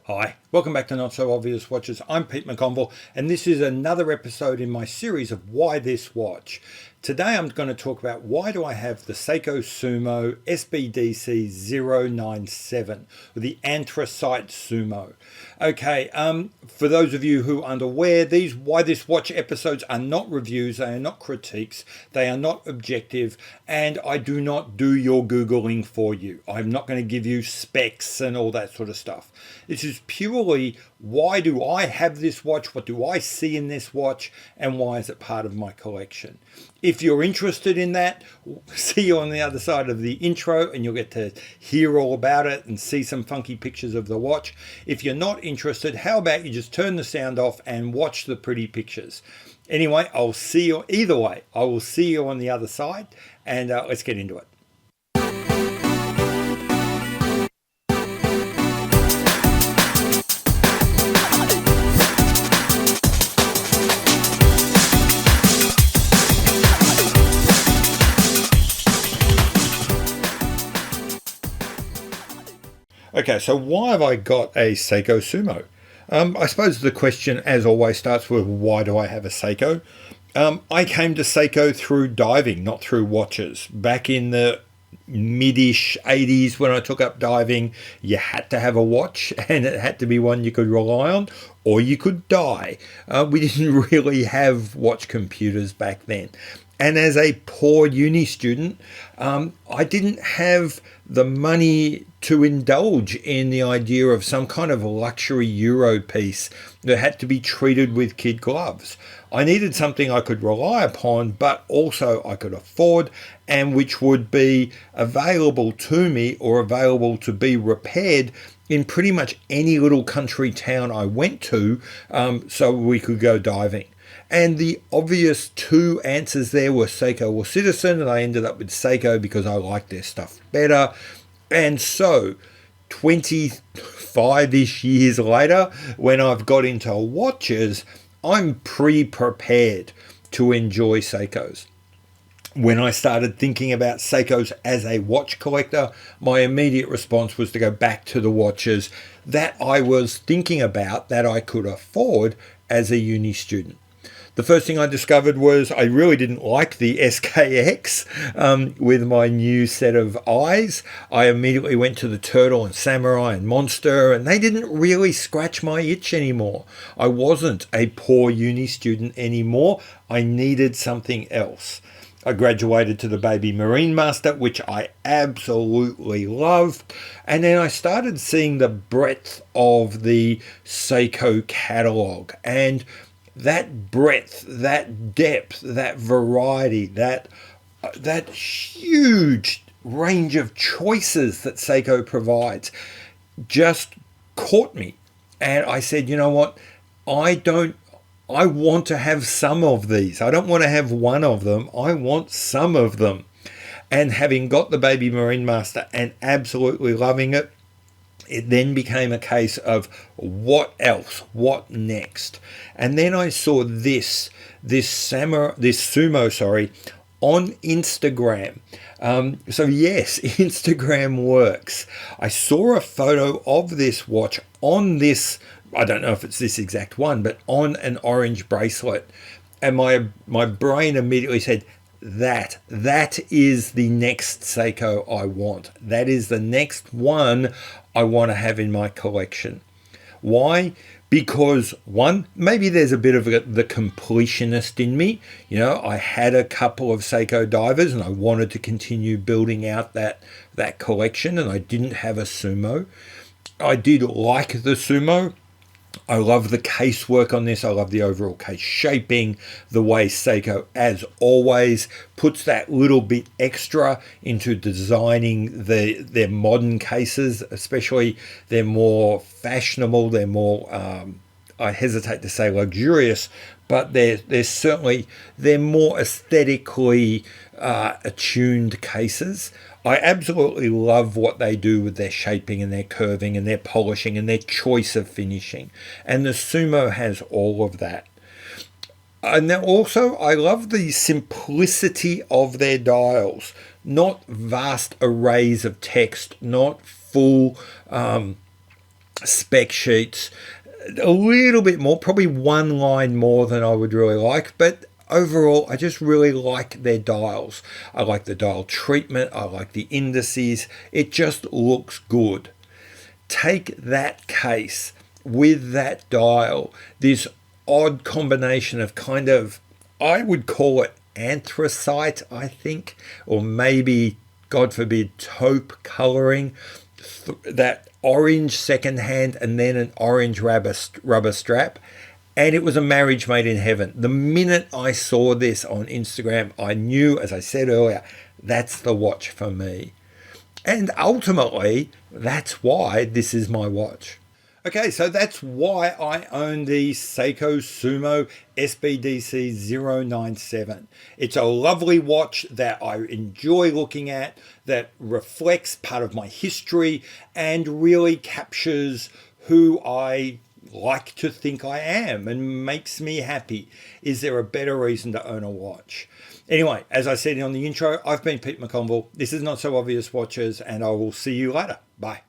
Hi, welcome back to Not So Obvious Watches. I'm Pete McConville, and this is another episode in my series of Why This Watch. Today I'm going to talk about why do I have the Seiko Sumo SBDC097, or the anthracite Sumo. Okay, for those of you who aren't aware, these Why This Watch episodes are not reviews, they are not critiques, they are not objective, and I do not do your Googling for you. I'm not going to give you specs and all that sort of stuff. This is purely why do I have this watch, what do I see in this watch, and why is it part of my collection. If you're interested in that, see you on the other side of the intro and you'll get to hear all about it and see some funky pictures of the watch. If you're not interested, how about you just turn the sound off and watch the pretty pictures. Anyway, I'll see you either way. I will see you on the other side, and let's get into it. Okay, so why have I got a Seiko Sumo? I suppose the question, as always, starts with why do I have a Seiko? I came to Seiko through diving, not through watches. Back in the mid-ish 80s when I took up diving, you had to have a watch, and it had to be one you could rely on or you could die. We didn't really have watch computers back then. And as a poor uni student, I didn't have the money to indulge in the idea of some kind of luxury Euro piece that had to be treated with kid gloves. I needed something I could rely upon, but also I could afford, and which would be available to me or available to be repaired in pretty much any little country town I went to, so we could go diving. And the obvious two answers there were Seiko or Citizen, and I ended up with Seiko because I liked their stuff better. And so 25-ish years later, when I've got into watches, I'm pre-prepared to enjoy Seikos. When I started thinking about Seikos as a watch collector, my immediate response was to go back to the watches that I was thinking about that I could afford as a uni student. The first thing I discovered was I really didn't like the SKX with my new set of eyes. I immediately went to the Turtle and Samurai and Monster, and they didn't really scratch my itch anymore. I wasn't a poor uni student anymore. I needed something else. I graduated to the Baby Marine Master, which I absolutely loved. And then I started seeing the breadth of the Seiko catalogue, and that breadth, that depth, that variety, that huge range of choices that Seiko provides just caught me. And I said, you know what? I want to have some of these. I don't want to have one of them. I want some of them. And having got the Baby Marine Master and absolutely loving it, it then became a case of what else? What next? And then I saw this Sumo, on Instagram. So yes, Instagram works. I saw a photo of this watch on this, I don't know if it's this exact one, but on an orange bracelet. And my brain immediately said, that is the next Seiko I want. That is the next one I want to have in my collection. Why? Because one, maybe there's a bit of the completionist in me. You know, I had a couple of Seiko divers and I wanted to continue building out that collection, and I didn't have a Sumo. I did like the Sumo. I love the casework on this. I love the overall case shaping, the way Seiko, as always, puts that little bit extra into designing their modern cases, especially they're more fashionable, they're more, I hesitate to say luxurious, but they're more aesthetically attuned cases. I absolutely love what they do with their shaping and their curving and their polishing and their choice of finishing. And the Sumo has all of that. And then also, I love the simplicity of their dials. Not vast arrays of text, not full spec sheets, a little bit more, probably one line more than I would really like, but overall I just really like their dials. I like the dial treatment, I like the indices, it just looks good. Take that case with that dial, this odd combination of kind of, I would call it anthracite, I think, or maybe, God forbid, taupe colouring, that orange second hand and then an orange rubber strap. And it was a marriage made in heaven. The minute I saw this on Instagram, I knew, as I said earlier, that's the watch for me. And ultimately, that's why this is my watch. Okay, so that's why I own the Seiko Sumo SBDC097. It's a lovely watch that I enjoy looking at, that reflects part of my history and really captures who I like to think I am and makes me happy. Is there a better reason to own a watch? Anyway, as I said on the intro, I've been Pete McConville. This is Not So Obvious Watches, and I will see you later. Bye.